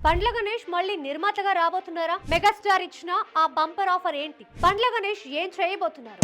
బండ్ల గణేష్ మళ్ళీ నిర్మాతగా రాబోతున్నారా? మెగాస్టార్ ఇచ్చిన ఆ బంపర్ ఆఫర్ ఏంటి? బండ్ల గణేష్ ఏం చేయబోతున్నారు?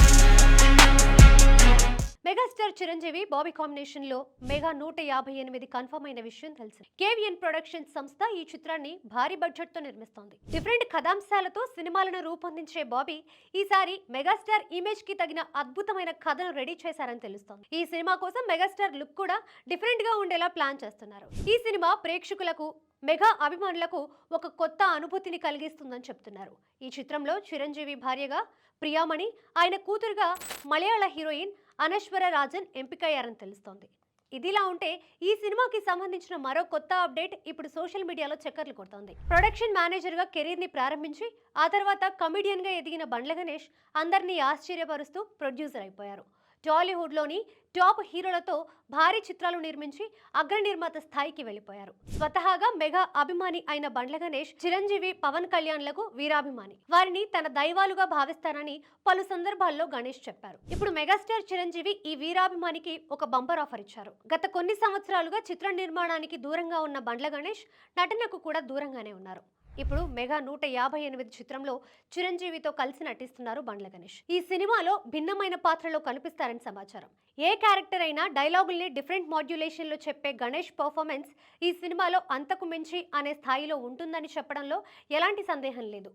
మెగాస్టార్ చిరంజీవి బాబీ కాంబినేషన్ లో మెగా 158 కన్ఫర్మ్ అయిన విషయం తెలుసు. కేవిఎన్ ప్రొడక్షన్ సంస్థ ఈ చిత్రాన్ని భారీ బడ్జెట్ తో నిర్మిస్తోంది. డిఫరెంట్ కథాంశాలతో సినిమాలను రూపొందించే బాబీ ఈసారి మెగాస్టార్ ఇమేజ్ కి తగిన అద్భుతమైన కథను రెడీ చేశారని తెలుస్తోంది. ఈ సినిమా కోసం మెగాస్టార్ లుక్ కూడా డిఫరెంట్ గా ఉండేలా ప్లాన్ చేస్తున్నారు. ఈ సినిమా ప్రేక్షకులకు మెగా అభిమానులకు ఒక కొత్త అనుభూతిని కలిగిస్తుందని చెప్తున్నారు. ఈ చిత్రంలో చిరంజీవి భార్యగా ప్రియామణి, ఆయన కూతురుగా మలయాళ హీరోయిన్ అనశ్వర రాజన్ ఎంపికయ్యారని తెలుస్తోంది. ఇదిలా ఉంటే ఈ సినిమాకి సంబంధించిన మరో కొత్త అప్డేట్ ఇప్పుడు సోషల్ మీడియాలో చక్కర్లు కొడుతోంది. ప్రొడక్షన్ మేనేజర్ గా కెరీర్ ని ప్రారంభించి ఆ తర్వాత కమెడియన్ గా ఎదిగిన బండ్ల గణేష్ అందరినీ ఆశ్చర్యపరుస్తూ ప్రొడ్యూసర్ అయిపోయారు. టాలీవుడ్ లోని టాప్ హీరోలతో భారీ చిత్రాలు నిర్మించి అగ్ర నిర్మాత స్థాయికి వెళ్లిపోయారు. స్వతహాగా మెగా అభిమాని అయిన బండ్ల గణేష్ చిరంజీవి, పవన్ కళ్యాణ్లకు వీరాభిమాని. వారిని తన దైవాలుగా భావిస్తానని పలు సందర్భాల్లో గణేష్ చెప్పారు. ఇప్పుడు మెగాస్టార్ చిరంజీవి ఈ వీరాభిమానికి ఒక బంపర్ ఆఫర్ ఇచ్చారు. గత కొన్ని సంవత్సరాలుగా చిత్ర నిర్మాణానికి దూరంగా ఉన్న బండ్ల గణేష్ నటనకు కూడా దూరంగానే ఉన్నారు. ఇప్పుడు మెగా 158 చిత్రంలో చిరంజీవితో కలిసి నటిస్తున్నారు బండ్ల గణేష్. ఈ సినిమాలో భిన్నమైన పాత్రలో కనిపిస్తారని సమాచారం. ఏ క్యారెక్టర్ అయినా డైలాగుల్ని డిఫరెంట్ మాడ్యులేషన్ లో చెప్పే గణేష్ పర్ఫార్మెన్స్ ఈ సినిమాలో అంతకు మించి అనే స్థాయిలో ఉంటుందని చెప్పడంలో ఎలాంటి సందేహం లేదు.